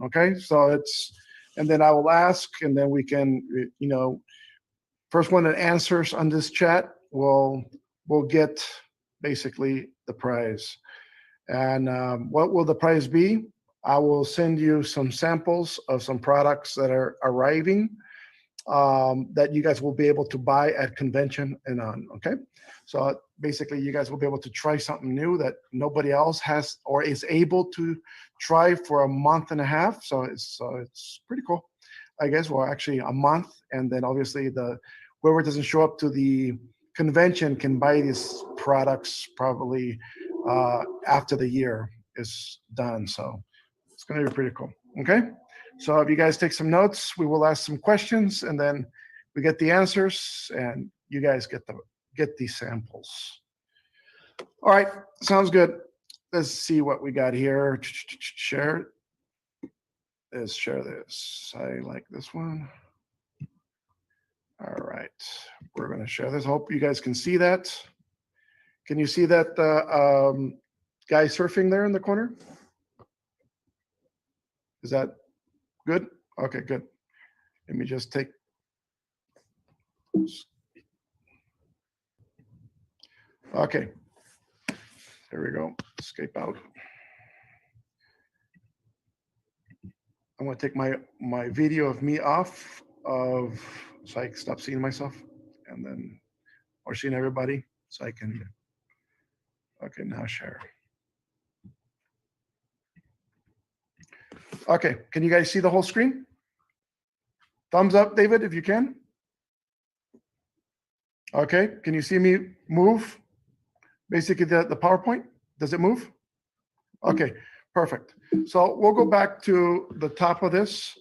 Okay, so and then I will ask, and then we can, first one that answers on this chat will get basically the prize. And what will the prize be? I will send you some samples of some products that are arriving that you guys will be able to buy at convention and on. Okay, so basically you guys will be able to try something new that nobody else has or is able to try for a month and a half. So it's pretty cool, I guess. Well, actually a month, and then obviously whoever doesn't show up to the convention can buy these products probably after the year is done. So it's going to be pretty cool. Okay. So if you guys take some notes, we will ask some questions, and then we get the answers, and you guys get these samples. All right, sounds good. Let's see what we got here. Share. Let's share this. I like this one. All right, we're going to share this. Hope you guys can see that. Can you see that guy surfing there in the corner? Is that good? Okay, good. Let me just take. Okay. There we go. Escape out. I'm going to take my video of me off so I can stop seeing myself, and then or seeing everybody, so I can. Okay, now share. Okay, can you guys see the whole screen? Thumbs up, David, if you can. Okay, can you see me move? Basically, the PowerPoint, does it move? Okay, perfect. So we'll go back to the top of this.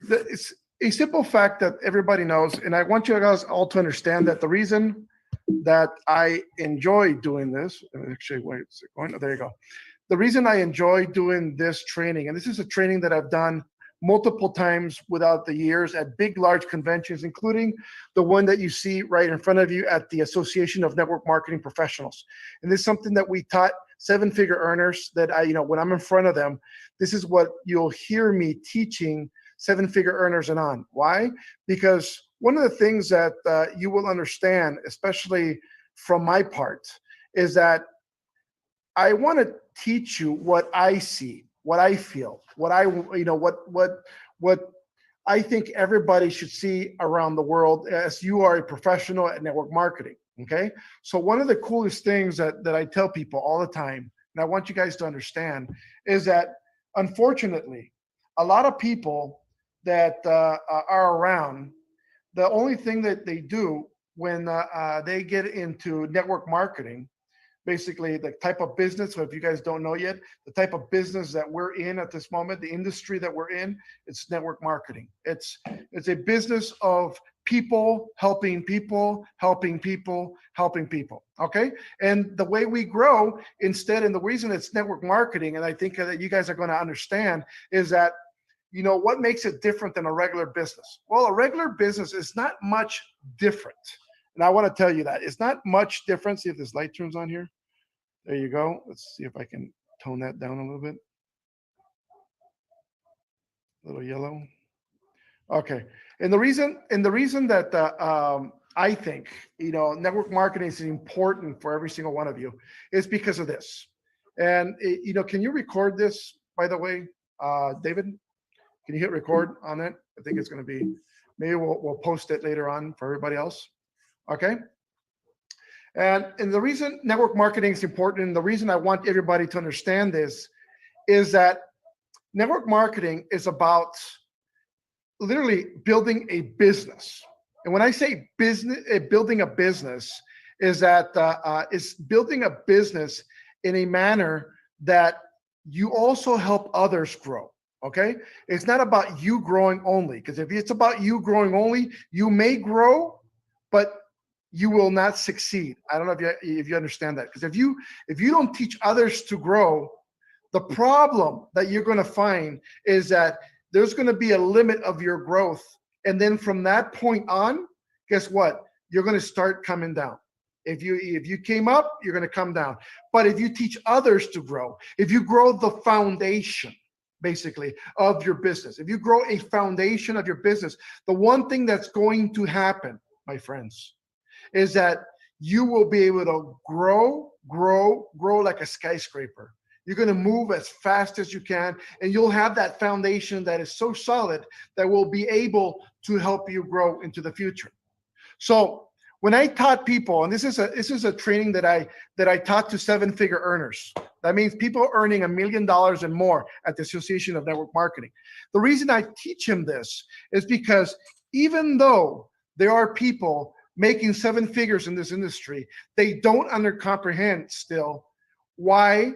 It's a simple fact that everybody knows, and I want you guys all to understand that the reason that I enjoy doing this, actually, wait, is it going? Oh, there you go. The reason I enjoy doing this training, and this is a training that I've done multiple times without the years at big, large conventions, including the one that you see right in front of you at the Association of Network Marketing Professionals. And this is something that we taught seven-figure earners that when I'm in front of them, this is what you'll hear me teaching seven-figure earners and on. Why? Because one of the things that you will understand, especially from my part, is that I want to teach you what I see, what I feel, what I think everybody should see around the world as you are a professional at network marketing. Okay. So one of the coolest things that I tell people all the time, and I want you guys to understand, is that unfortunately, a lot of people that are around, the only thing that they do when they get into network marketing, basically the type of business, so if you guys don't know yet, the type of business that we're in at this moment, the industry that we're in, it's network marketing. It's a business of people helping people, helping people, helping people, okay? And the way we grow instead, and the reason it's network marketing, and I think that you guys are gonna understand, is that, what makes it different than a regular business? Well, a regular business is not much different. And I want to tell you that it's not much different. See if this light turns on here. There you go. Let's see if I can tone that down a little bit. A little yellow. Okay. And the reason that I think network marketing is important for every single one of you is because of this. And can you record this, by the way, David? Can you hit record on it? I think it's going to be. Maybe we'll post it later on for everybody else. Okay. And the reason network marketing is important, and the reason I want everybody to understand this, is that network marketing is about literally building a business. And when I say business, building a business, is that is building a business in a manner that you also help others grow. Okay. It's not about you growing only, because if it's about you growing only, you may grow, but you will not succeed. I don't know if you understand that, because if you don't teach others to grow, the problem that you're going to find is that there's going to be a limit of your growth, and then from that point on, guess what? You're going to start coming down. If you came up, you're going to come down. But if you teach others to grow, if you grow the foundation, basically, of your business, if you grow a foundation of your business, the one thing that's going to happen, my friends, is that you will be able to grow like a skyscraper. You're going to move as fast as you can, and you'll have that foundation that is so solid that will be able to help you grow into the future. So when I taught people, and this is a training that I taught to seven-figure earners. That means people earning $1 million and more at the Association of Network Marketing. The reason I teach them this is because even though there are people making seven figures in this industry, they don't comprehend still why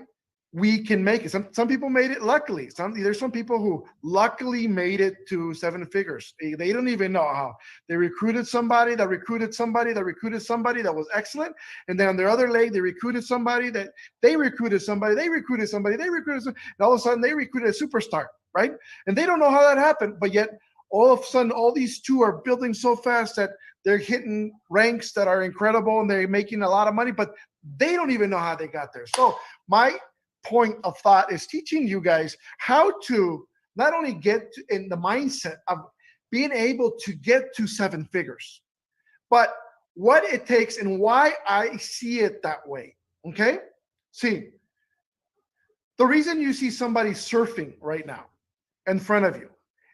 we can make it. Some people made it luckily. There's some people who luckily made it to seven figures. They don't even know how. They recruited somebody that recruited somebody that recruited somebody that was excellent. And then on their other leg, they recruited somebody that they recruited somebody, they recruited somebody, they recruited somebody, and all of a sudden they recruited a superstar, right? And they don't know how that happened, but yet all of a sudden, all these two are building so fast that they're hitting ranks that are incredible and they're making a lot of money, but they don't even know how they got there. So my point of thought is teaching you guys how to not only get in the mindset of being able to get to seven figures, but what it takes and why I see it that way. Okay? See, the reason you see somebody surfing right now in front of you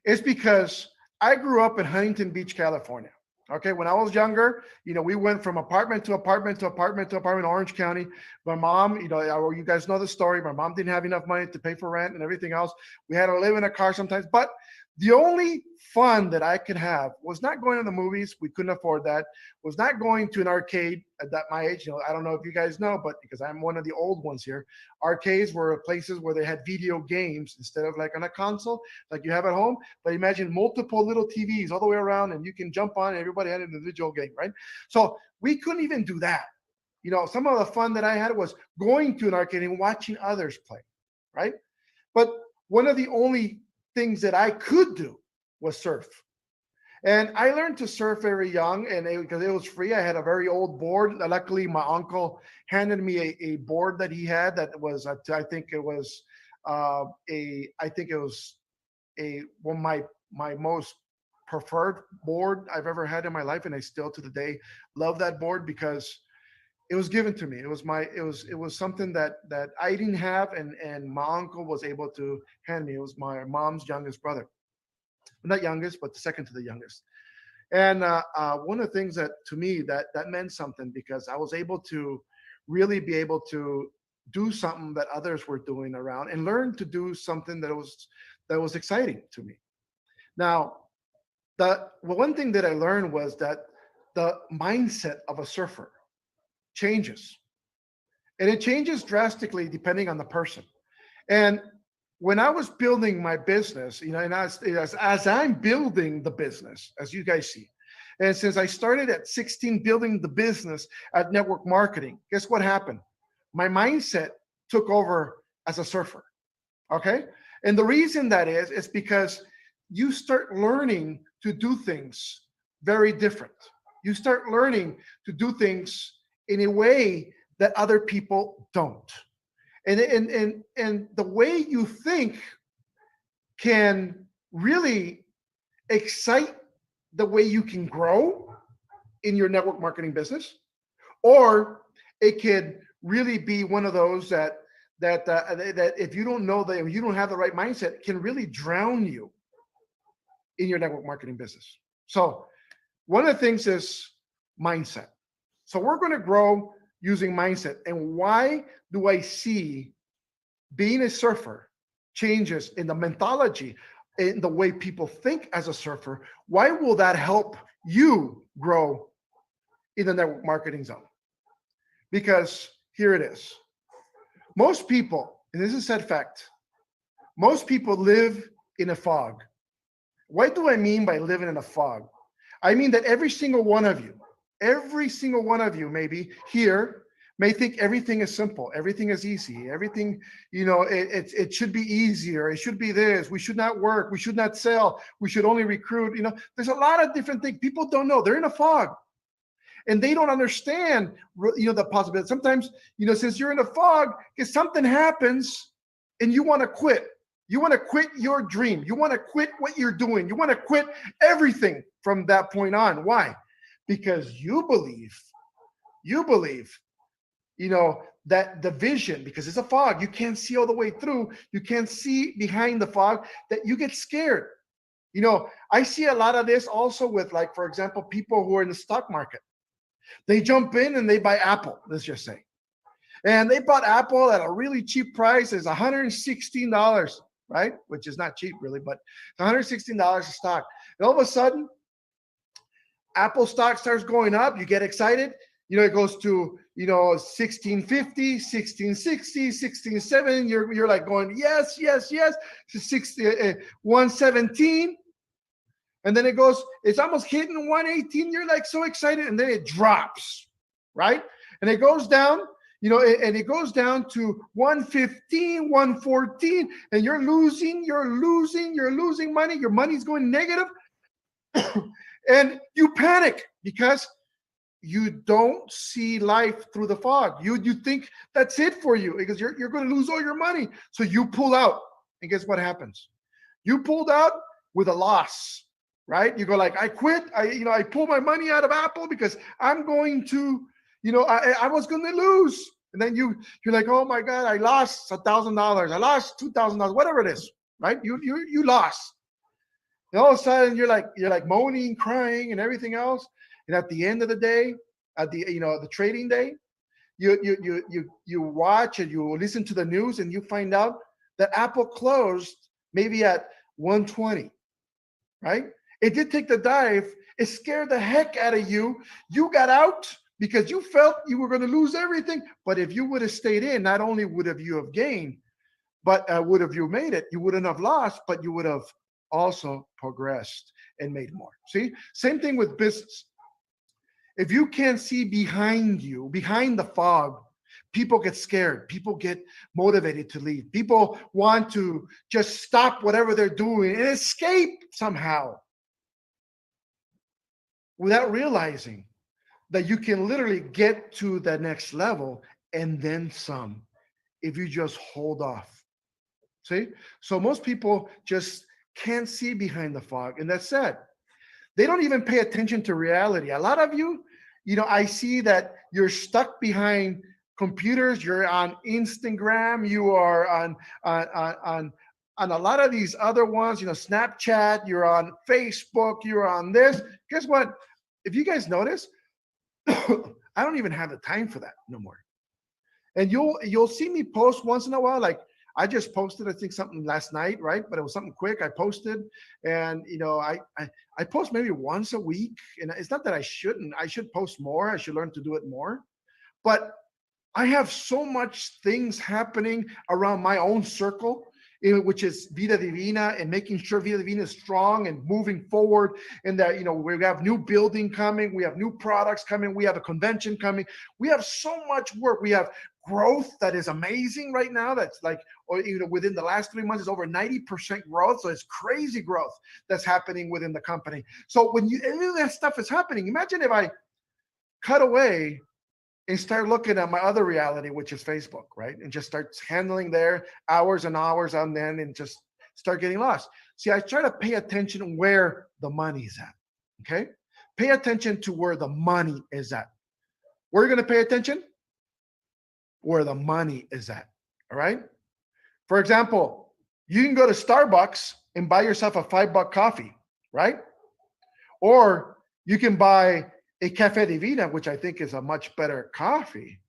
is because I grew up in Huntington Beach, California. Okay, when I was younger, we went from apartment to apartment to apartment to apartment in Orange County. My mom, you guys know the story. My mom didn't have enough money to pay for rent and everything else. We had to live in a car sometimes. But the only fun that I could have was not going to the movies. We couldn't afford that. Was not going to an arcade at my age. I don't know if you guys know, but because I'm one of the old ones here, arcades were places where they had video games instead of like on a console like you have at home. But imagine multiple little TVs all the way around, and you can jump on. And everybody had an individual game, right? So we couldn't even do that. Some of the fun that I had was going to an arcade and watching others play, right? But one of the only things that I could do was surf. And I learned to surf very young, and because it was free, I had a very old board. Luckily, my uncle handed me a board that he had that was, I think it was one of my most preferred board I've ever had in my life, and I still to the day love that board because it was given to me. It was something that I didn't have, and my uncle was able to hand me. It was my mom's youngest brother, not youngest, but the second to the youngest. And one of the things that to me that meant something because I was able to really be able to do something that others were doing around and learn to do something that was exciting to me. Now, the one thing that I learned was that the mindset of a surfer changes, and it changes drastically depending on the person. And when I was building my business, and as I'm building the business, as you guys see, and since I started at 16 building the business at network marketing, guess what happened? My mindset took over as a surfer. Okay. And the reason that is because you start learning to do things very different. You start learning to do things in a way that other people don't. And the way you think can really excite the way you can grow in your network marketing business, or it could really be one of those that if you don't know that, if you don't have the right mindset, can really drown you in your network marketing business. So one of the things is mindset. So we're going to grow using mindset. And why do I see being a surfer changes in the mentality, in the way people think as a surfer? Why will that help you grow in the network marketing zone? Because here it is. Most people, and this is a sad fact, most people live in a fog. What do I mean by living in a fog? I mean that every single one of you maybe here may think everything is simple, everything is easy, everything, it should be easier, it should be this, we should not work, we should not sell, we should only recruit. There's a lot of different things people don't know. They're in a fog and they don't understand the possibility. Sometimes, since you're in a fog, if something happens and you want to quit, You want to quit your dream. You want to quit what you're doing. You want to quit everything from that point on. Why? Because you believe, that the vision, because it's a fog, you can't see all the way through. You can't see behind the fog, that you get scared. I see a lot of this also with, like, for example, people who are in the stock market. They jump in and they buy Apple, let's just say. And they bought Apple at a really cheap price. It's $116, right? Which is not cheap really, but it's $116 a stock. And all of a sudden, Apple stock starts going up. You get excited. It goes to, 1650, 1660, 1670. You're like going, yes, yes, yes, to 117. And then it's almost hitting 118. You're like so excited. And then it drops, right? And it goes down, and it goes down to 115, 114, and you're losing money. Your money's going negative. And you panic because you don't see life through the fog. You think that's it for you, because you're going to lose all your money. So you pull out. And guess what happens? You pulled out with a loss, right? You go like, I quit. I pull my money out of Apple because I'm going to, I was going to lose. And then you're like, oh my God, I lost $1,000. I lost $2,000, whatever it is, right? You lost. And all of a sudden you're like moaning, crying, and everything else. And at the end of the day, at the trading day, you watch and you listen to the news, and you find out that Apple closed maybe at 120, right? It did take the dive. It scared the heck out of you. You got out because you felt you were going to lose everything. But if you would have stayed in, not only would you have gained, but would have you made it, you wouldn't have lost, but you would have also progressed and made more. See, same thing with business. If you can't see behind you, behind the fog, people get scared. People get motivated to leave. People want to just stop whatever they're doing and escape somehow, without realizing that you can literally get to the next level and then some if you just hold off. See? So most people just can't see behind the fog, and that's sad. They don't even pay attention to reality. A lot of you, I see that you're stuck behind computers. You're on Instagram. You are on a lot of these other ones, Snapchat. You're on Facebook. You're on this. Guess what? If you guys notice, I don't even have the time for that no more. And you'll see me post once in a while. Like, I just posted, I think, something last night, right? But it was something quick. I posted, and I post maybe once a week. And it's not that I shouldn't. I should post more. I should learn to do it more. But I have so much things happening around my own circle, which is Via Divina, and making sure Via Divina is strong and moving forward. And that, we have new building coming. We have new products coming. We have a convention coming. We have so much work. We have growth that is amazing right now. That's like, within the last 3 months, is over 90% growth. So it's crazy growth that's happening within the company. So when any of that stuff is happening, imagine if I cut away and start looking at my other reality, which is Facebook, right? And just start handling there hours and hours on then, and just start getting lost. See, I try to pay attention where the money's at, okay? Pay attention to where the money is at. Where are you going to pay attention? Where the money is at, all right? For example, you can go to Starbucks and buy yourself a $5 coffee, right? Or you can buy a Cafe Divina, which I think is a much better coffee,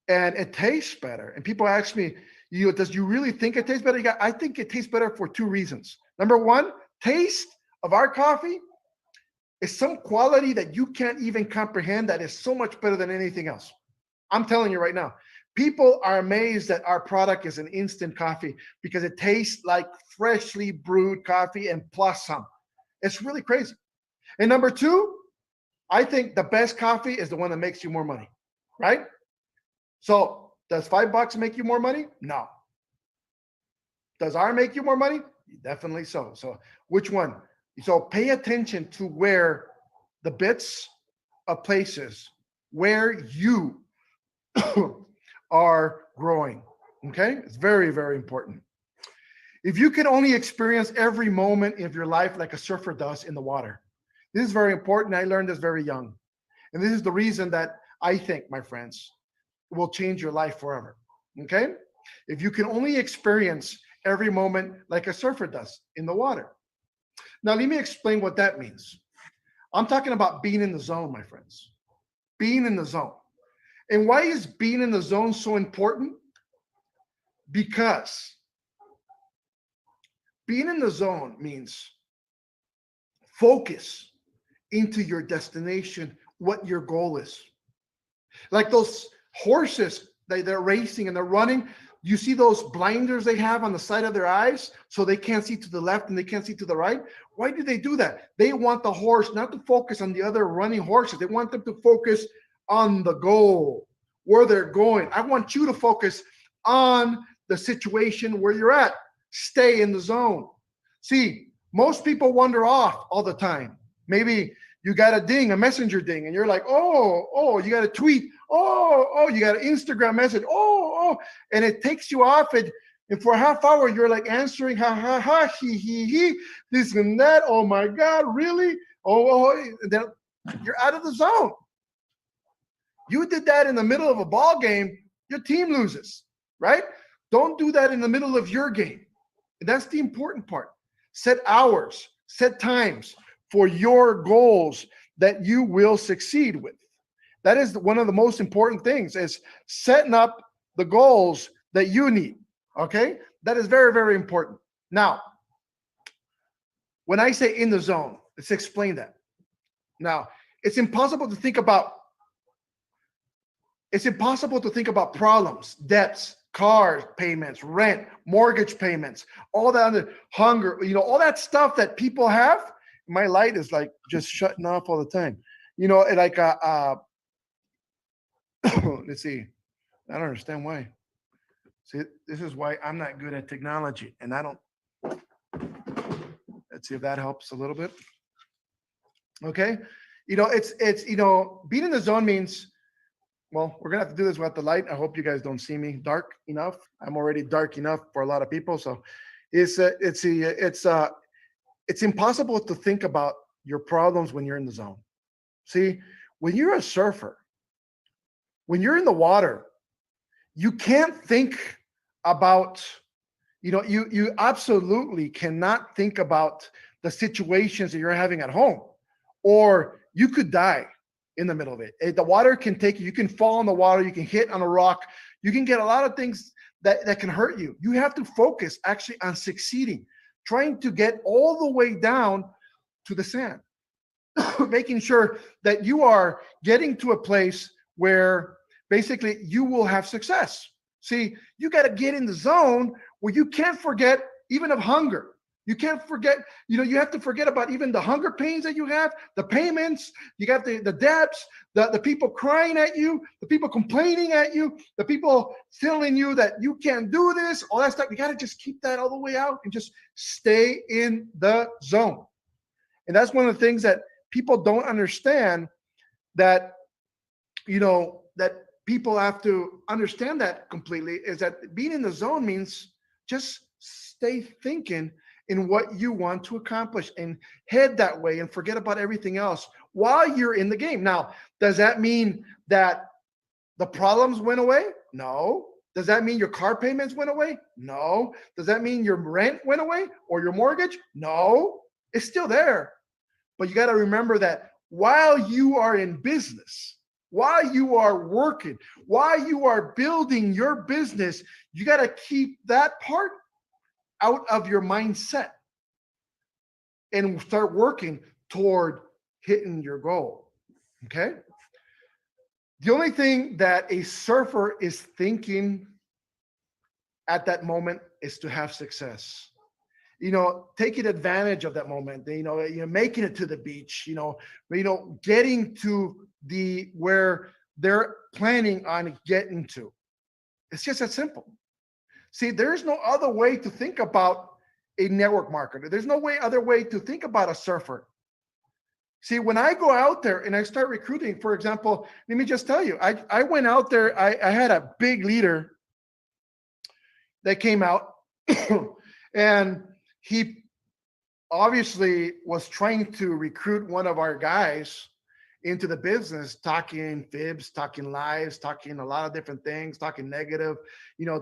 and it tastes better. And people ask me, does you really think it tastes better? I think it tastes better for two reasons. Number one, taste of our coffee is some quality that you can't even comprehend, that is so much better than anything else. I'm telling you right now, people are amazed that our product is an instant coffee, because it tastes like freshly brewed coffee and plus some. It's really crazy. And number two, I think the best coffee is the one that makes you more money, right? So does $5 make you more money? No. Does ours make you more money? Definitely so. So which one? So pay attention to where the bits of places where you are growing. Okay? It's very, very important. If you can only experience every moment of your life like a surfer does in the water, this is very important. I learned this very young. And this is the reason that I think, my friends, it will change your life forever. Okay? If you can only experience every moment like a surfer does in the water. Now, let me explain what that means. I'm talking about being in the zone, my friends. Being in the zone. And why is being in the zone so important? Because being in the zone means focus into your destination, what your goal is. Like those horses, they're racing and they're running. You see those blinders they have on the side of their eyes so they can't see to the left and they can't see to the right? Why do they do that? They want the horse not to focus on the other running horses. They want them to focus on the goal, where they're going. I want you to focus on the situation where you're at. Stay in the zone. See, most people wander off all the time. Maybe you got a ding, a messenger ding, and you're like, oh, you got a tweet. Oh, you got an Instagram message. Oh, and it takes you off it. And for a half hour, you're like answering, ha, he, this and that. Oh my God, really? And then you're out of the zone. You did that in the middle of a ball game, your team loses, right? Don't do that in the middle of your game. And that's the important part. Set hours, set times for your goals that you will succeed with. That is one of the most important things, is setting up the goals that you need, okay? That is very, very important. Now, when I say in the zone, let's explain that. Now, it's impossible to think about problems, debts, car payments, rent, mortgage payments, all that other hunger, all that stuff that people have. My light is like just shutting off all the time. Like let's see. I don't understand why. See, this is why I'm not good at technology, and I don't. Let's see if that helps a little bit. Okay, it's being in the zone means. Well, we're gonna have to do this without the light. I hope you guys don't see me dark enough. I'm already dark enough for a lot of people, so it's impossible to think about your problems when you're in the zone. See, when you're a surfer, when you're in the water, you can't think about, you absolutely cannot think about the situations that you're having at home, or you could die in the middle of it. The water can take you. You can fall in the water. You can hit on a rock. You can get a lot of things that can hurt you. You have to focus actually on succeeding, trying to get all the way down to the sand, making sure that you are getting to a place where basically you will have success. See, you got to get in the zone where you can't forget even of hunger. You can't forget, you have to forget about even the hunger pains that you have, the payments, you got the debts, the people crying at you, the people complaining at you, the people telling you that you can't do this, all that stuff. You got to just keep that all the way out and just stay in the zone. And that's one of the things that people don't understand, that, that people have to understand that completely, is that being in the zone means just stay thinking in what you want to accomplish and head that way and forget about everything else while you're in the game. Now, does that mean that the problems went away? No. Does that mean your car payments went away? No. Does that mean your rent went away or your mortgage? No. It's still there. But you got to remember that while you are in business, while you are working, while you are building your business, you got to keep that part out of your mindset and start working toward hitting your goal. Okay? The only thing that a surfer is thinking at that moment is to have success. Taking advantage of that moment, you're making it to the beach, getting to where they're planning on getting to. It's just that simple. See, there's no other way to think about a network marketer. There's no other way to think about a surfer. See, when I go out there and I start recruiting, for example, let me just tell you, I went out there, I had a big leader that came out And he obviously was trying to recruit one of our guys into the business, talking fibs, talking lies, talking a lot of different things, talking negative,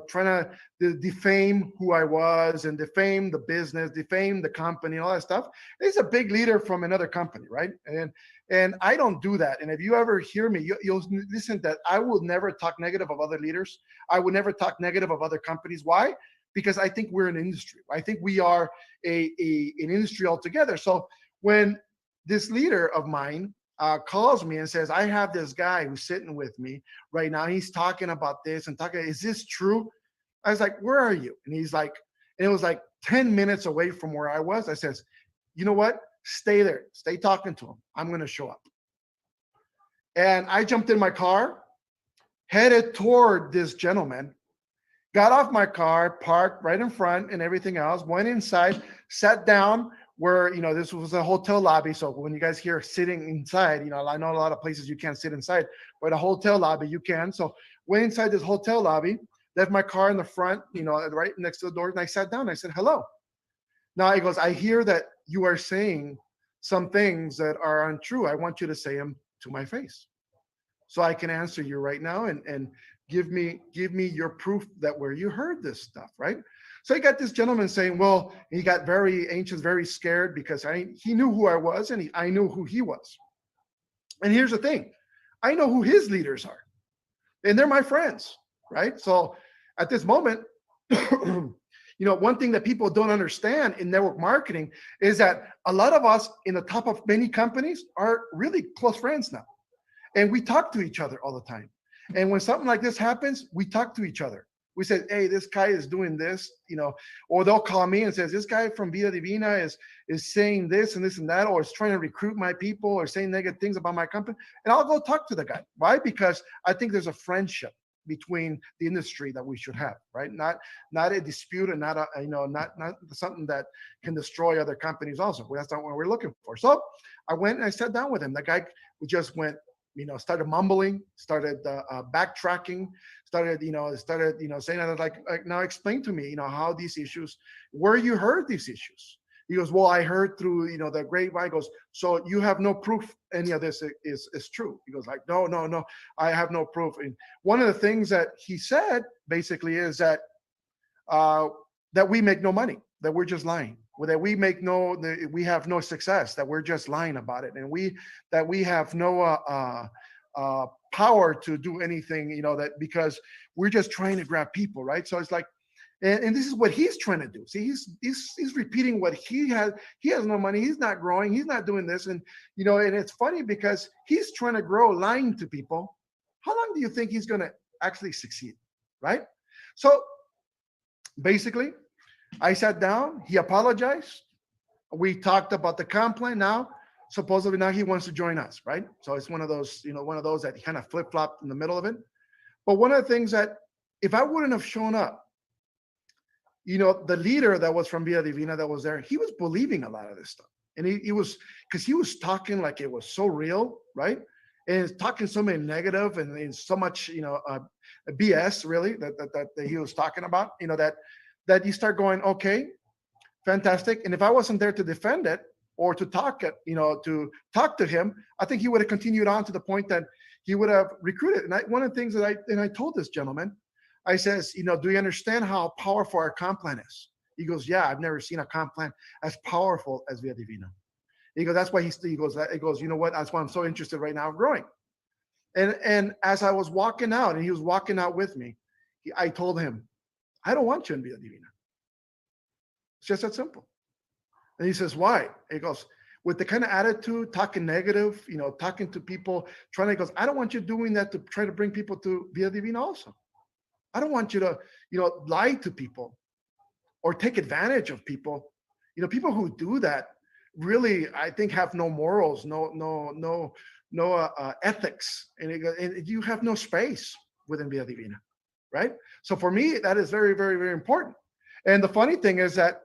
trying to defame who I was and defame the business, defame the company, all that stuff. He's a big leader from another company, right? And I don't do that. And if you ever hear me, you'll listen that I will never talk negative of other leaders. I would never talk negative of other companies. Why? Because I think we're an industry. I think we are an industry altogether. So when this leader of mine calls me and says, I have this guy who's sitting with me right now. He's talking about this and talking, is this true? I was like, where are you? And he's like, and it was like 10 minutes away from where I was. I says, you know what? Stay there. Stay talking to him. I'm going to show up. And I jumped in my car, headed toward this gentleman, got off my car, parked right in front and everything else, went inside, sat down where, this was a hotel lobby. So when you guys hear sitting inside, I know a lot of places you can't sit inside, but a hotel lobby, you can. So went inside this hotel lobby, left my car in the front, right next to the door. And I sat down. I said, hello. Now he goes, I hear that you are saying some things that are untrue. I want you to say them to my face so I can answer you right now and give me your proof that where you heard this stuff, right? So I got this gentleman saying, well, he got very anxious, very scared because he knew who I was and I knew who he was. And here's the thing, I know who his leaders are and they're my friends, right? So at this moment, one thing that people don't understand in network marketing is that a lot of us in the top of many companies are really close friends now. And we talk to each other all the time. And when something like this happens, we talk to each other. We said, hey, this guy is doing this, or they'll call me and says, this guy from Via Divina is saying this and this and that, or is trying to recruit my people or saying negative things about my company. And I'll go talk to the guy. Why? Because I think there's a friendship between the industry that we should have, right? Not a dispute and not something that can destroy other companies also. That's not what we're looking for. So I went and I sat down with him. The guy just went, started mumbling, started backtracking, started saying that like now explain to me, how these issues, where you heard these issues. He goes, well, I heard through, the grapevine. He goes, so you have no proof any of this is true. He goes like, no, I have no proof. And one of the things that he said basically is that that we make no money, that we're just lying, that we have no success, that we're just lying about it, and we have no power to do anything, that because we're just trying to grab people, right? So it's like, and this is what he's trying to do. See, he's repeating what he has. He has no money. He's not growing. He's not doing this, and and it's funny because he's trying to grow, lying to people. How long do you think he's going to actually succeed, right? So basically, I sat down. He apologized. We talked about the comp plan. Now, supposedly, now he wants to join us, right? So it's one of those, that he kind of flip flopped in the middle of it. But one of the things that, if I wouldn't have shown up, the leader that was from Via Divina that was there, he was believing a lot of this stuff. And he was, because he was talking like it was so real, right? And he's talking so many negative and so much, BS really that he was talking about, that you start going, okay, fantastic. And if I wasn't there to defend it or to talk to him, I think he would have continued on to the point that he would have recruited. And one of the things that I told this gentleman, I says, do you understand how powerful our comp plan is? He goes, yeah, I've never seen a comp plan as powerful as Via Divino. He goes, that's why he goes, you know what? That's why I'm so interested right now in growing. And as I was walking out, and he was walking out with me, I told him, I don't want you in Via Divina. It's just that simple. And he says, why? He goes, with the kind of attitude, talking negative, talking to people, he goes, I don't want you doing that to try to bring people to Via Divina also. I don't want you to, lie to people or take advantage of people. People who do that really, I think, have no morals, no ethics, and you have no space within Via Divina, right? So for me, that is very, very, very important. And the funny thing is that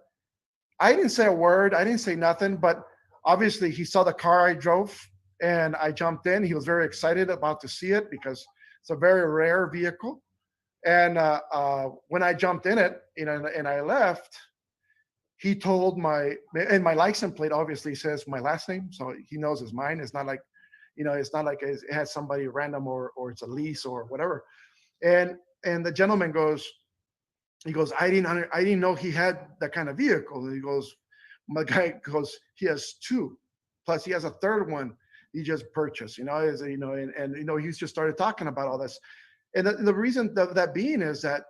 I didn't say a word, I didn't say nothing, but obviously he saw the car I drove and I jumped in. He was very excited about to see it because it's a very rare vehicle. And when I jumped in it, and I left, he told and my license plate obviously says my last name, so he knows it's mine. It's not like, it's not like it has somebody random, or it's a lease or whatever. And the gentleman goes, I didn't know he had that kind of vehicle. And he goes, my guy goes, he has two, plus he has a third one he just purchased. He's just started talking about all this, and the reason that being is that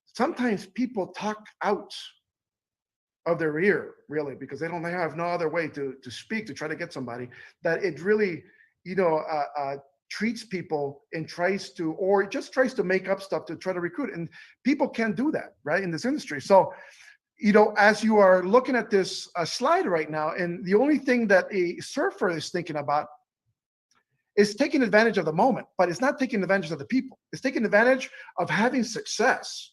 sometimes people talk out of their ear, really, because they have no other way to speak, to try to get somebody, that it really, you know uh, uh, treats people and tries to, or just tries to make up stuff to try to recruit, and people can't do that, right, in this industry. So, as you are looking at this slide right now, and the only thing that a surfer is thinking about is taking advantage of the moment, but it's not taking advantage of the people. It's taking advantage of having success,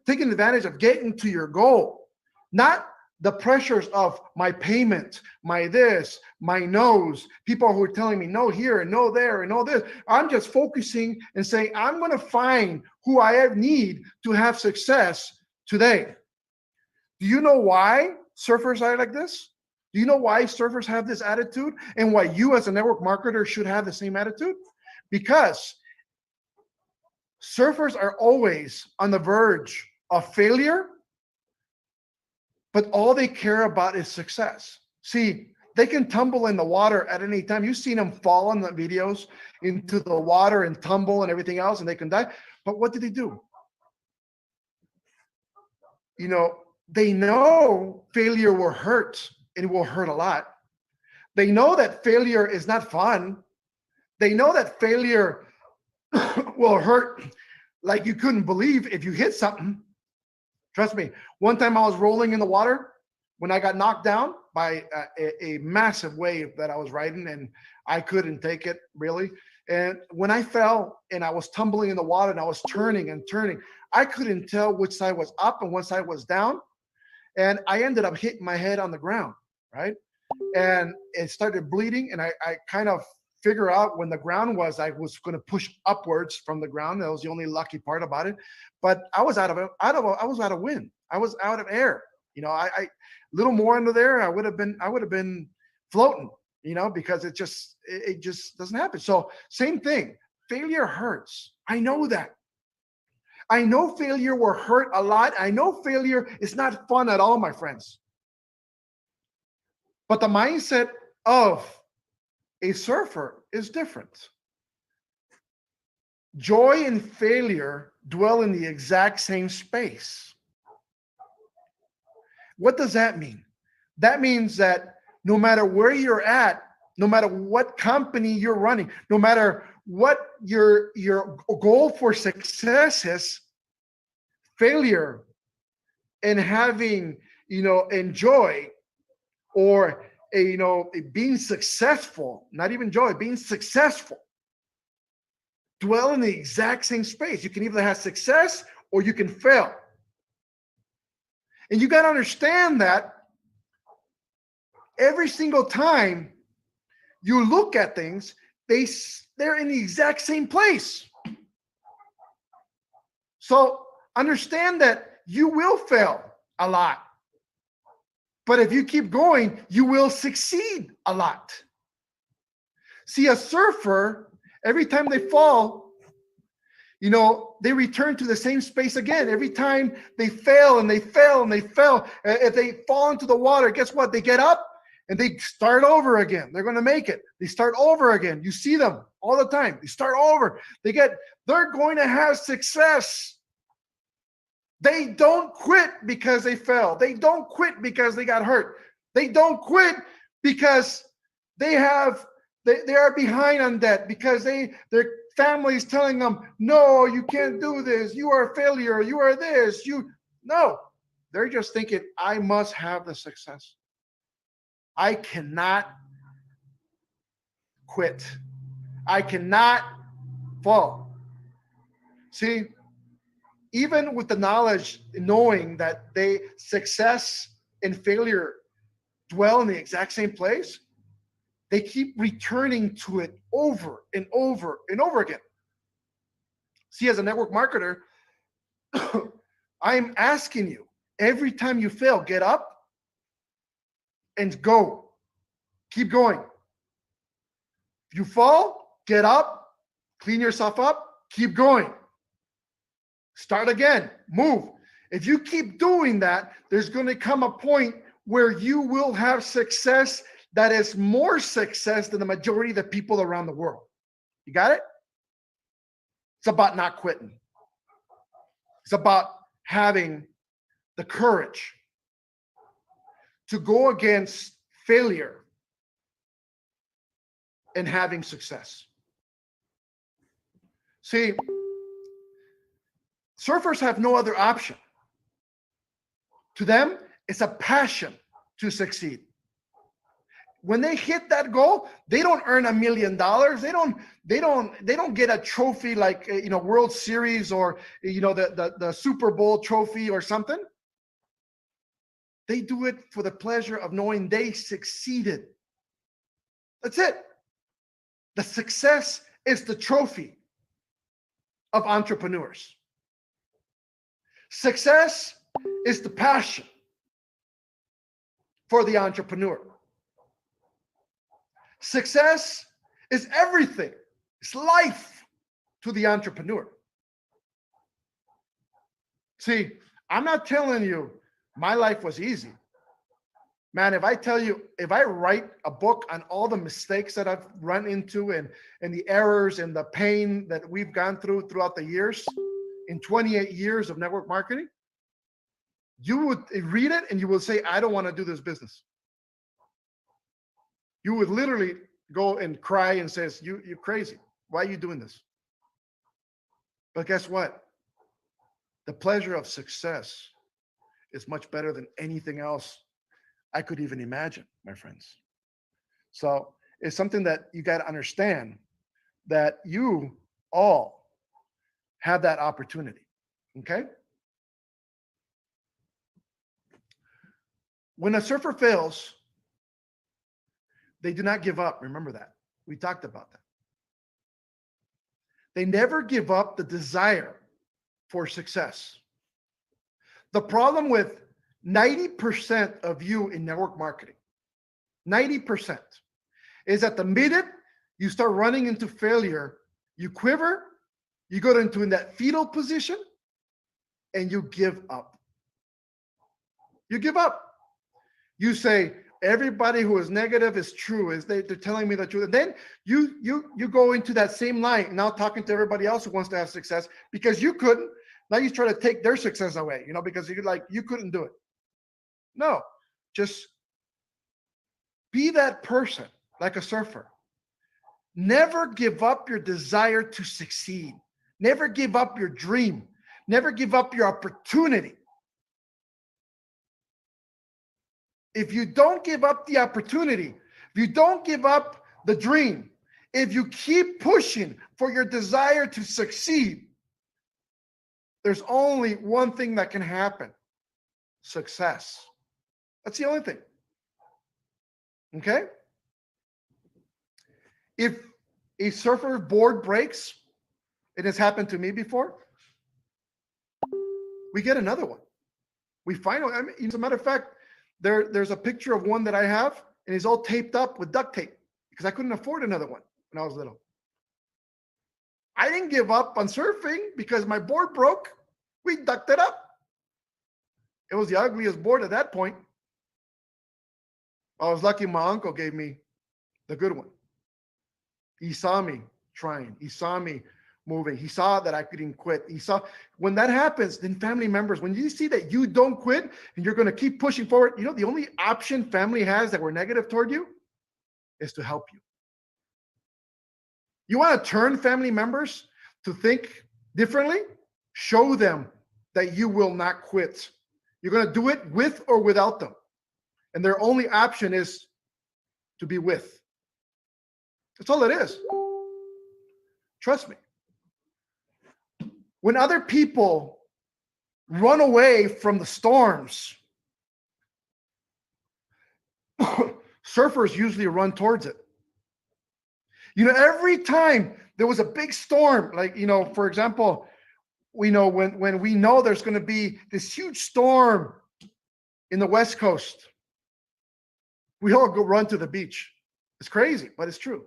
taking advantage of getting to your goal, not the pressures of my payment, my this, my no's, people who are telling me no here and no there and no this. I'm just focusing and saying, I'm going to find who I need to have success today. Do you know why surfers are like this? Do you know why surfers have this attitude, and why you as a network marketer should have the same attitude? Because surfers are always on the verge of failure, but all they care about is success. See, they can tumble in the water at any time. You've seen them fall on the videos into the water and tumble and everything else, and they can die. But what did they do? They know failure will hurt, and it will hurt a lot. They know that failure is not fun. They know that failure will hurt like you couldn't believe if you hit something. Trust me, one time I was rolling in the water when I got knocked down by a massive wave that I was riding, and I couldn't take it, really. And when I fell and I was tumbling in the water and I was turning and turning, I couldn't tell which side was up and one side was down. And I ended up hitting my head on the ground, right? And it started bleeding, and I kind of figure out when the ground was, I was going to push upwards from the ground. That was the only lucky part about it. But I was out of wind. I was out of air. I little more into there, I would have been floating, because it just doesn't happen. So same thing. Failure hurts. I know that. I know failure will hurt a lot. I know failure is not fun at all, my friends. But the mindset of a surfer is different. Joy and failure dwell in the exact same space. What does that mean? That means that no matter where you're at, no matter what company you're running, no matter what your goal for success is, failure and having, enjoy, or being successful, not even joy, being successful, dwell in the exact same space. You can either have success or you can fail. And you got to understand that every single time you look at things, they're in the exact same place. So understand that you will fail a lot. But if you keep going, you will succeed a lot. See, a surfer, every time they fall, they return to the same space again. Every time they fail and they fail and they fail, if they fall into the water, guess what? They get up and they start over again. They're going to make it. They start over again. You see them all the time. They start over. They're going to have success. They don't quit because they fell. They don't quit because they got hurt. They don't quit because they are behind on debt, because their family is telling them, no, you can't do this. You are a failure. You are this. No, they're just thinking, I must have the success. I cannot quit. I cannot fall. See, even with the knowledge, knowing that success and failure dwell in the exact same place, they keep returning to it over and over and over again. See, as a network marketer, I'm asking you, Every time you fail, get up and go. Keep going. If you fall, get up, clean yourself up, keep going. Start again, move. If you keep doing that, there's going to come a point where you will have success that is more success than the majority of the people around the world. You got it? It's about not quitting. It's about having the courage to go against failure and having success. See, surfers have no other option. To them, it's a passion to succeed. When they hit that goal, they don't earn $1 million. They don't get a trophy like World Series or the Super Bowl trophy or something. They do it for the pleasure of knowing they succeeded. That's it. The success is the trophy of entrepreneurs. Success is the passion for the entrepreneur. Success is everything. It's life to the entrepreneur. See, I'm not telling you my life was easy. Man, if I write a book on all the mistakes that I've run into and the errors and the pain that we've gone through throughout the years, in 28 years of network marketing, you would read it and you will say, I don't want to do this business. You would literally go and cry and says, you're crazy. Why are you doing this? But guess what? The pleasure of success is much better than anything else I could even imagine, my friends. So it's something that you got to understand, that you all have that opportunity. Okay? When a surfer fails, they do not give up. Remember that. We talked about that. They never give up the desire for success. The problem with 90% of you in network marketing, 90%, is that the minute you start running into failure, you quiver, you go into that fetal position, and you give up. You give up. You say, everybody who is negative is true, they're telling me the truth. And then you go into that same line, now talking to everybody else who wants to have success because you couldn't. Now you try to take their success away, because you couldn't do it. No, just be that person like a surfer. Never give up your desire to succeed. Never give up your dream. Never give up your opportunity. If you don't give up the opportunity, if you don't give up the dream, if you keep pushing for your desire to succeed, there's only one thing that can happen: success. That's the only thing. Okay? If a surfer board breaks, it has happened to me before, we get another one. We find, as a matter of fact, there's a picture of one that I have, and he's all taped up with duct tape because I couldn't afford another one when I was little. I didn't give up on surfing because my board broke. We ducked it up. It was the ugliest board at that point. I was lucky my uncle gave me the good one. He saw me trying. He saw me moving. He saw that I couldn't quit. He saw when that happens, then family members, when you see that you don't quit and you're going to keep pushing forward, the only option family has that were negative toward you is to help you. You want to turn family members to think differently? Show them that you will not quit. You're going to do it with or without them. And their only option is to be with. That's all it is. Trust me. When other people run away from the storms, surfers usually run towards it. Every time there was a big storm, like, for example, we know when we know there's going to be this huge storm in the West Coast, we all go run to the beach. It's crazy, but it's true.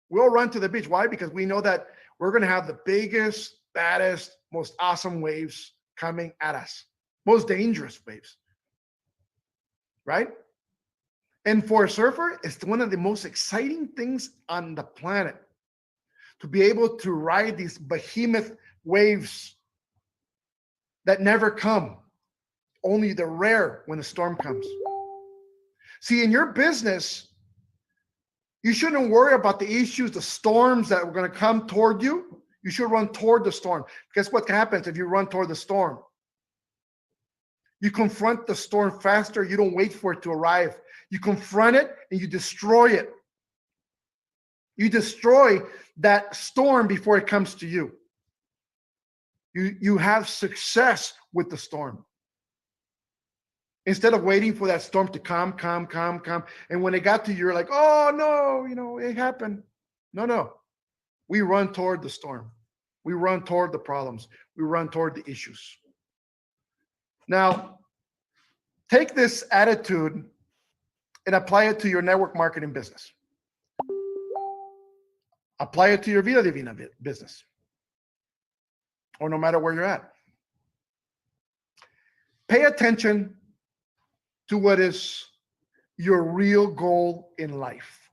We all run to the beach. Why? Because we know that we're going to have the biggest, baddest, most awesome waves coming at us, most dangerous waves, right? And for a surfer, it's one of the most exciting things on the planet to be able to ride these behemoth waves that never come. Only they're rare when a storm comes. See, in your business, you shouldn't worry about the issues, the storms that are going to come toward you. You should run toward the storm. Guess what happens if you run toward the storm? You confront the storm faster. You don't wait for it to arrive. You confront it and you destroy it. You destroy that storm before it comes to you. You have success with the storm. Instead of waiting for that storm to come. And when it got to you, you're like, oh no, it happened. No. We run toward the storm. We run toward the problems. We run toward the issues. Now, take this attitude and apply it to your network marketing business. Apply it to your Via Divino business, or no matter where you're at. Pay attention to what is your real goal in life.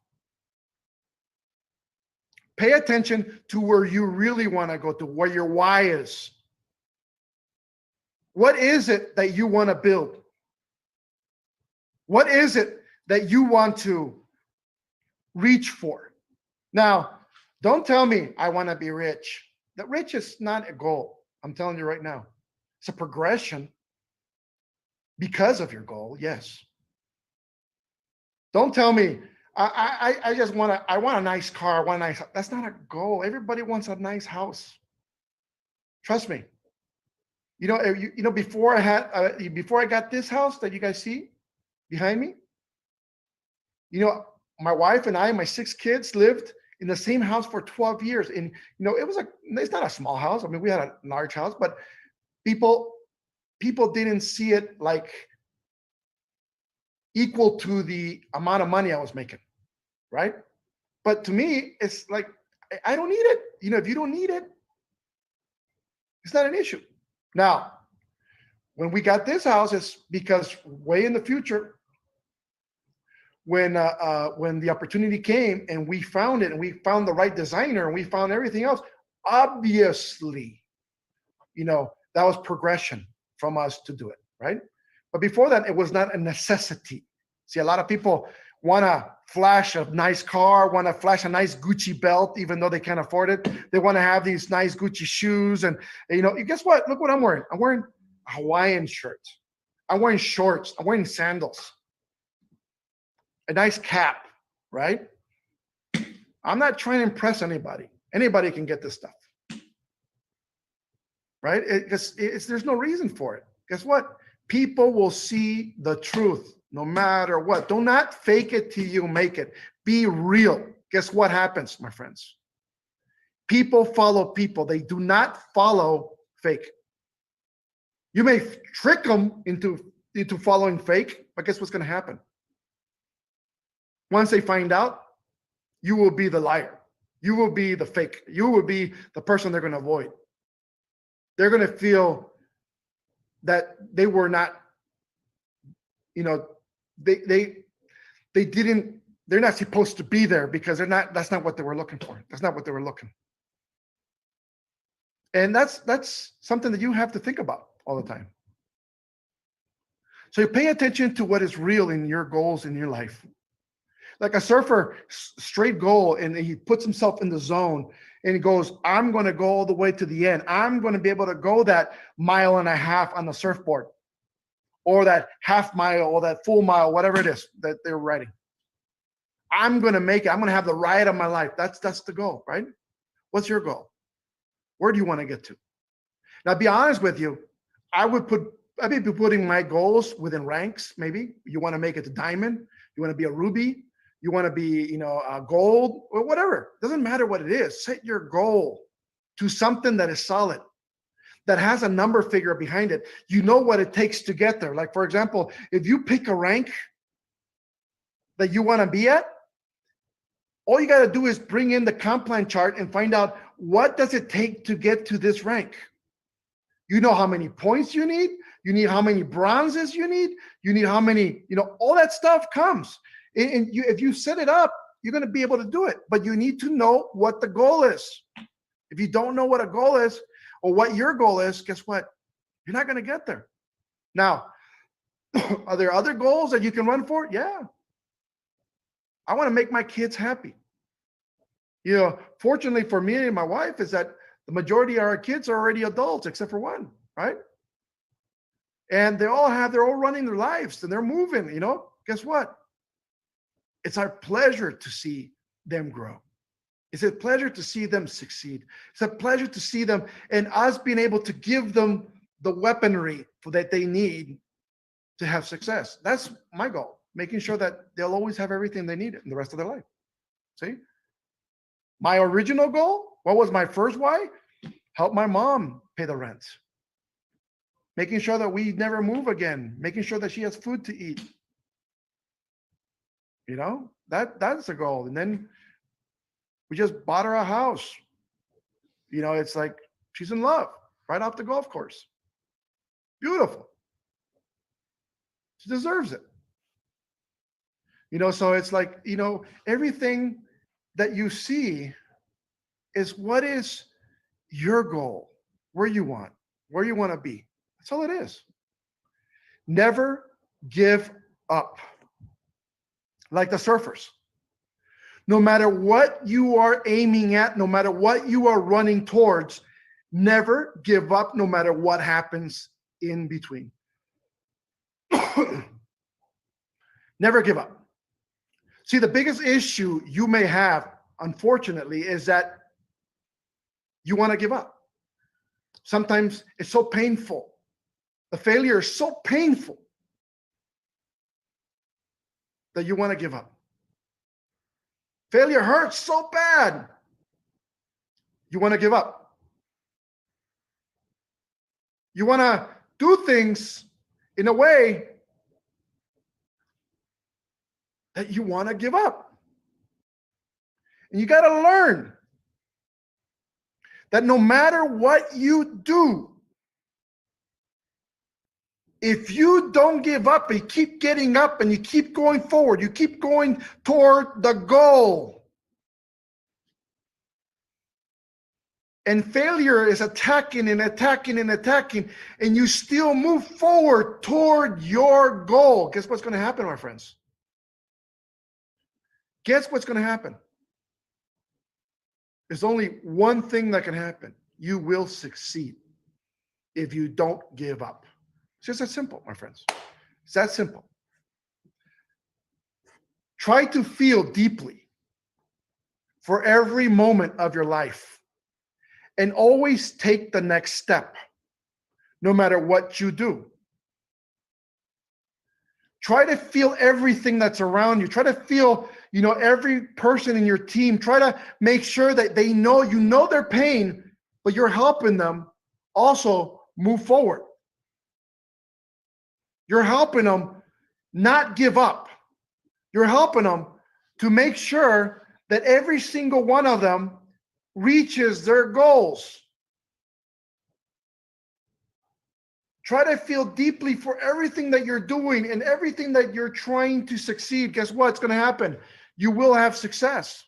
Pay attention to where you really want to go, to where your why is. What is it that you want to build? What is it that you want to reach for? Now, don't tell me I want to be rich. That rich is not a goal. I'm telling you right now. It's a progression because of your goal, yes. Don't tell me I just want a nice car, I want a nice house. That's not a goal. Everybody wants a nice house. Trust me. Before I got this house that you guys see behind me, my wife and I, my 6 kids lived in the same house for 12 years. And, it's not a small house. I mean, we had a large house, but people didn't see it like equal to the amount of money I was making, right? But to me, it's like, I don't need it. If you don't need it, it's not an issue. Now, when we got this house, it's because way in the future, when the opportunity came and we found it and we found the right designer and we found everything else, obviously, that was progression from us to do it, right? But before that, it was not a necessity. See, a lot of people want to flash a nice car, want to flash a nice Gucci belt, even though they can't afford it. They want to have these nice Gucci shoes. And, guess what? Look what I'm wearing. I'm wearing a Hawaiian shirt. I'm wearing shorts. I'm wearing sandals. A nice cap, right? I'm not trying to impress anybody. Anybody can get this stuff, right? There's no reason for it. Guess what? People will see the truth no matter what. Do not fake it till you make it. Be real. Guess what happens, my friends? People follow people. They do not follow fake. You may trick them into following fake, but guess what's going to happen? Once they find out, you will be the liar. You will be the fake. You will be the person they're going to avoid. They're going to feel that they were not, they're not supposed to be there because that's not what they were looking for. That's not what they were looking. And that's something that you have to think about all the time. So you pay attention to what is real in your goals in your life. Like a surfer, straight goal, and he puts himself in the zone and he goes, I'm going to go all the way to the end. I'm going to be able to go that 1.5 miles on the surfboard, or that half mile, or that full mile, whatever it is that they're riding. I'm going to make it. I'm going to have the ride of my life. That's the goal, right? What's your goal? Where do you want to get to? Now, be honest with you, I'd be putting my goals within ranks. Maybe you want to make it to diamond. You want to be a ruby. You want to be, a gold, or whatever. Doesn't matter what it is. Set your goal to something that is solid. that has a number figure behind it, you know what it takes to get there. Like, for example, if you pick a rank that you want to be at, all you got to do is bring in the comp plan chart and find out what does it take to get to this rank. You know how many points you need how many bronzes you need how many, all that stuff comes. And if you set it up, you're going to be able to do it, but you need to know what the goal is. If you don't know what a goal is or what your goal is, guess what? You're not going to get there. Now, are there other goals that you can run for? Yeah. I want to make my kids happy. Fortunately for me and my wife is that the majority of our kids are already adults except for one, right? And they're all running their lives and they're moving, Guess what? It's our pleasure to see them grow. It's a pleasure to see them succeed. It's a pleasure to see them and us being able to give them the weaponry that they need to have success. That's my goal, making sure that they'll always have everything they need in the rest of their life. See? My original goal, what was my first why? Help my mom pay the rent. Making sure that we never move again. Making sure that she has food to eat. That's the goal. And then we just bought her a house. It's like she's in love right off the golf course. Beautiful. She deserves it. So it's like, everything that you see is what is your goal, where you want to be. That's all it is. Never give up. Like the surfers. No matter what you are aiming at, no matter what you are running towards, never give up no matter what happens in between. Never give up. See, the biggest issue you may have, unfortunately, is that you want to give up. Sometimes it's so painful. The failure is so painful that you want to give up. Failure hurts so bad, you want to give up. You want to do things in a way that you want to give up. And you got to learn that no matter what you do, if you don't give up and you keep getting up and you keep going forward, you keep going toward the goal, and failure is attacking and attacking and attacking, and you still move forward toward your goal, guess what's going to happen, my friends? Guess what's going to happen? There's only one thing that can happen. You will succeed if you don't give up. It's just that simple, my friends. It's that simple. Try to feel deeply for every moment of your life and always take the next step, no matter what you do. Try to feel everything that's around you. Try to feel, every person in your team. Try to make sure that they know, their pain, but you're helping them also move forward. You're helping them not give up. You're helping them to make sure that every single one of them reaches their goals. Try to feel deeply for everything that you're doing and everything that you're trying to succeed. Guess what's going to happen? You will have success.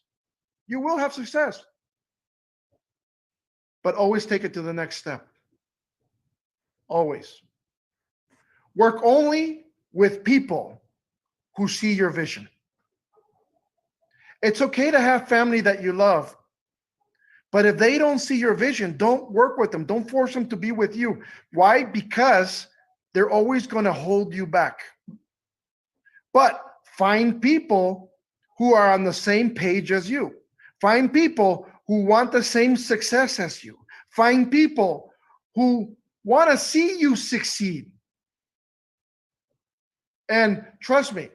You will have success. But always take it to the next step. Always. Work only with people who see your vision. It's okay to have family that you love, but if they don't see your vision, don't work with them. Don't force them to be with you. Why? Because they're always going to hold you back. But find people who are on the same page as you. Find people who want the same success as you. Find people who want to see you succeed. And trust me,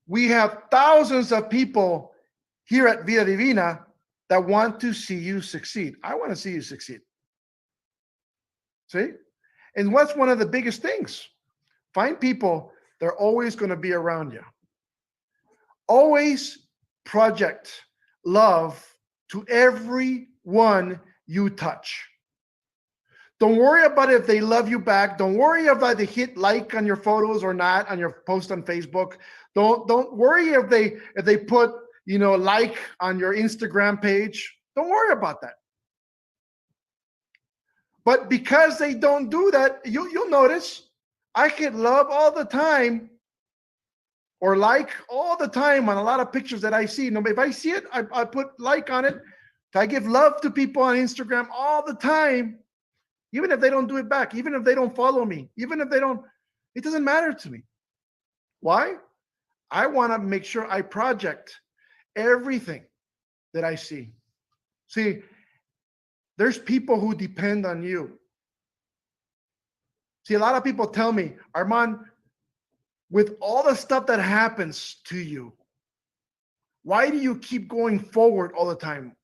we have thousands of people here at Via Divina that want to see you succeed. I want to see you succeed. See? And what's one of the biggest things? Find people that are always going to be around you. Always project love to everyone you touch. Don't worry about if they love you back. Don't worry about they hit like on your photos or not on your post on Facebook. Don't worry if they put like on your Instagram page. Don't worry about that. But because they don't do that, you'll notice I get love all the time or like all the time on a lot of pictures that I see. No, if I see it, I put like on it. I give love to people on Instagram all the time, even if they don't do it back, even if they don't follow me, even if they don't, it doesn't matter to me. Why? I want to make sure I project everything that I see. See, there's people who depend on you. See, a lot of people tell me, Armand, with all the stuff that happens to you, why do you keep going forward all the time?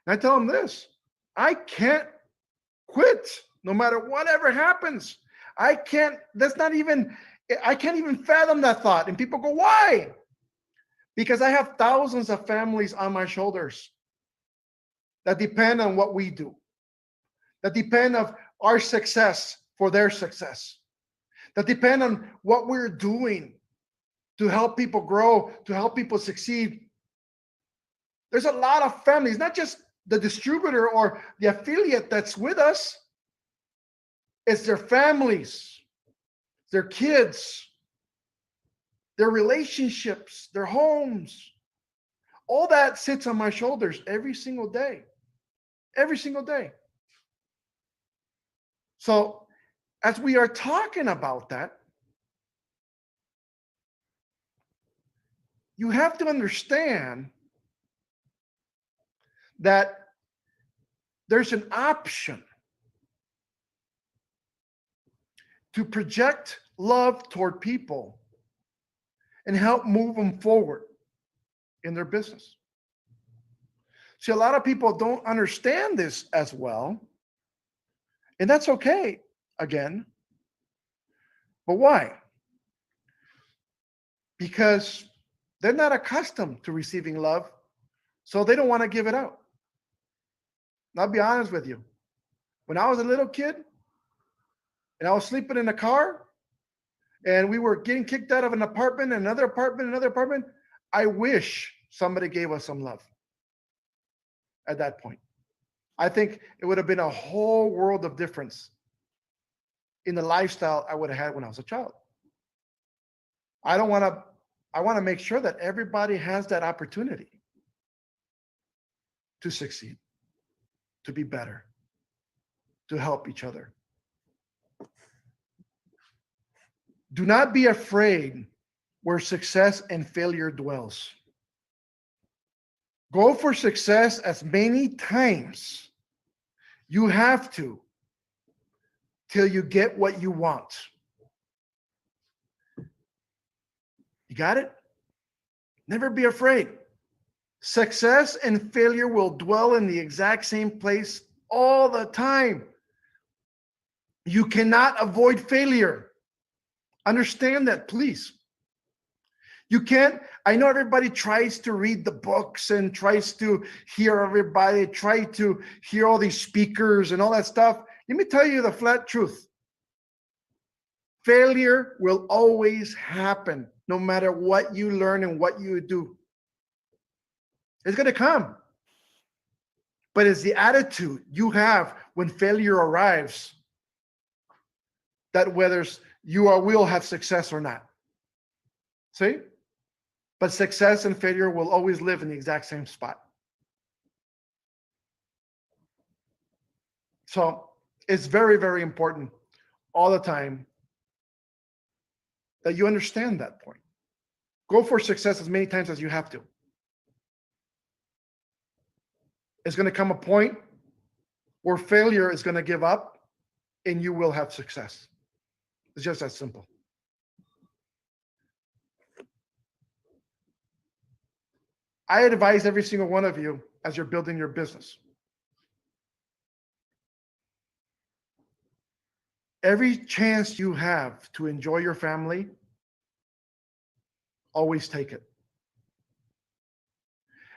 And I tell them this, I can't quit no matter whatever happens. I can't even fathom that thought. And people go, why? Because I have thousands of families on my shoulders that depend on what we do, that depend on our success for their success, that depend on what we're doing to help people grow, to help people succeed. There's a lot of families, not just the distributor or the affiliate that's with us. It's their families, their kids, their relationships, their homes. All that sits on my shoulders every single day. Every single day. So as we are talking about that, you have to understand that there's an option to project love toward people and help move them forward in their business. See, a lot of people don't understand this as well, and that's okay, again. But why? Because they're not accustomed to receiving love, so they don't want to give it out. And I'll be honest with you. When I was a little kid and I was sleeping in a car and we were getting kicked out of an apartment, another apartment, I wish somebody gave us some love at that point. I think it would have been a whole world of difference in the lifestyle I would have had when I was a child. I want to make sure that everybody has that opportunity to succeed, to be better, to help each other. Do not be afraid where success and failure dwells. Go for success as many times you have to till you get what you want. You got it? Never be afraid. Success and failure will dwell in the exact same place all the time. You cannot avoid failure. Understand that, please. You can't. I know everybody tries to read the books and tries to hear everybody, try to hear all these speakers and all that stuff. Let me tell you the flat truth. Failure will always happen, no matter what you learn and what you do. It's going to come. But it's the attitude you have when failure arrives that whether you will have success or not. See? But success and failure will always live in the exact same spot. So it's very, very important all the time that you understand that point. Go for success as many times as you have to. It's going to come a point where failure is going to give up and you will have success. It's just that simple. I advise every single one of you as you're building your business. Every chance you have to enjoy your family, always take it.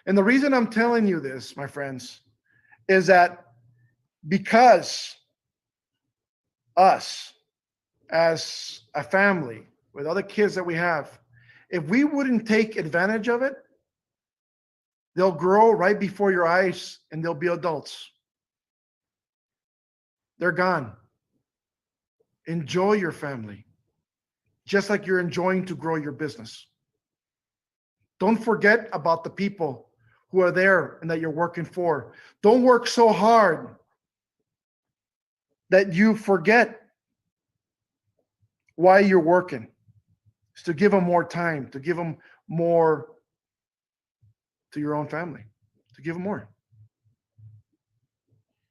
And the reason I'm telling you this, my friends, is that because us as a family with other kids that we have, if we wouldn't take advantage of it, they'll grow right before your eyes and they'll be adults. They're gone. Enjoy your family, just like you're enjoying to grow your business. Don't forget about the people who are there and that you're working for. Don't work so hard that you forget why you're working. It's to give them more time, to give them more to your own family, to give them more.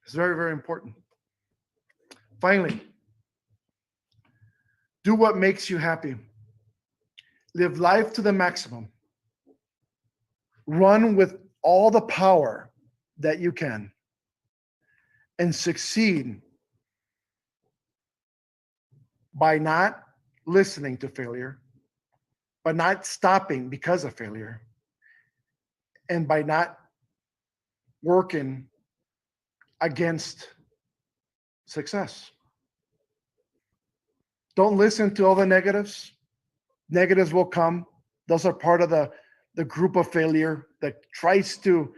It's very, very important. Finally, do what makes you happy. Live life to the maximum. Run with all the power that you can and succeed by not listening to failure, by not stopping because of failure, and by not working against success. Don't listen to all the negatives. Negatives will come. Those are part of the group of failure that tries to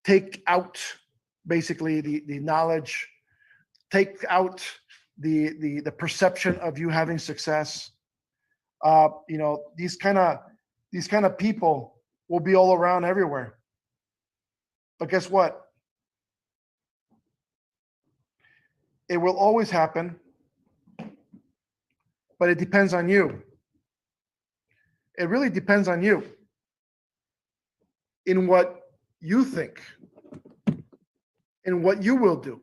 take out basically the knowledge, take out the perception of you having success. These kind of people will be all around everywhere. But guess what? It will always happen, but it depends on you. It really depends on you in what you think, in what you will do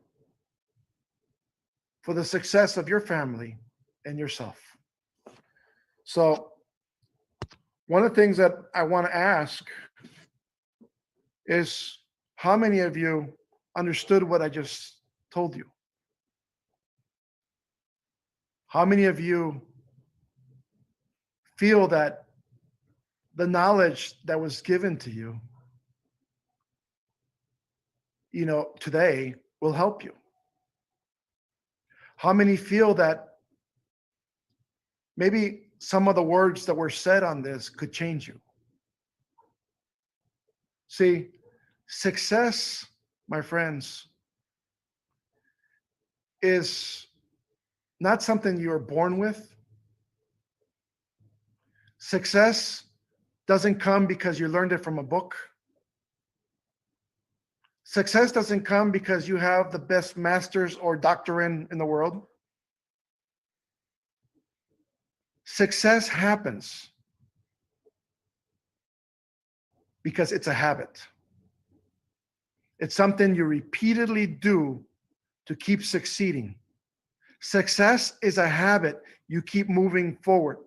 for the success of your family and yourself. So, one of the things that I want to ask is how many of you understood what I just told you? How many of you feel that the knowledge that was given to you, today will help you? How many feel that maybe some of the words that were said on this could change you? See, success, my friends, is not something you are born with. Success doesn't come because you learned it from a book. Success doesn't come because you have the best master's or doctorate in the world. Success happens because it's a habit. It's something you repeatedly do to keep succeeding. Success is a habit you keep moving forward.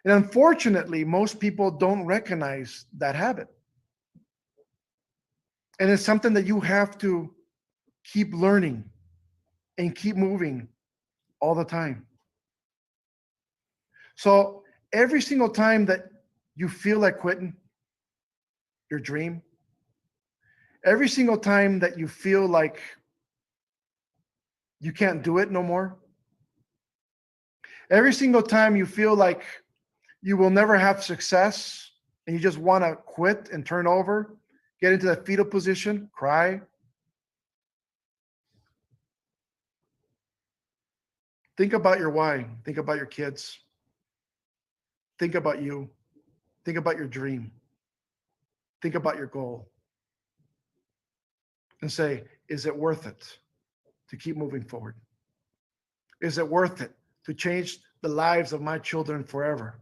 And unfortunately, most people don't recognize that habit. And it's something that you have to keep learning and keep moving all the time. So every single time that you feel like quitting your dream, every single time that you feel like you can't do it no more, every single time you feel like you will never have success and you just want to quit and turn over, get into that fetal position, cry, think about your why. Think about your kids. Think about you. Think about your dream. Think about your goal. And say, is it worth it to keep moving forward? Is it worth it to change the lives of my children forever?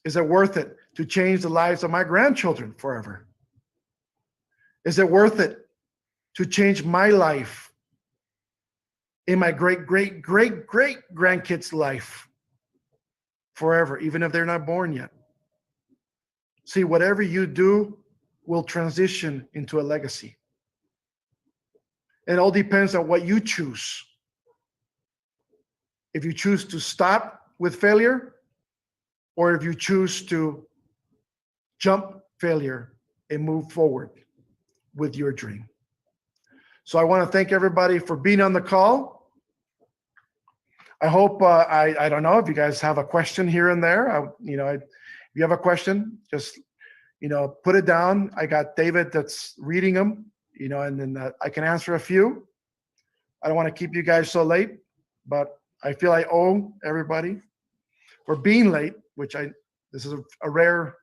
Is it worth it to change the lives of my grandchildren forever? Is it worth it to change my life in my great grandkids' life forever, even if they're not born yet? See, whatever you do will transition into a legacy. It all depends on what you choose if you choose to stop with failure, or if you choose to jump failure and move forward with your dream. So I want to thank everybody for being on the call. I hope I don't know if you guys have a question here and there. If you have a question, just put it down. I got David that's reading them, and then I can answer a few. I don't want to keep you guys so late, but I feel I owe everybody for being late, which this is a rare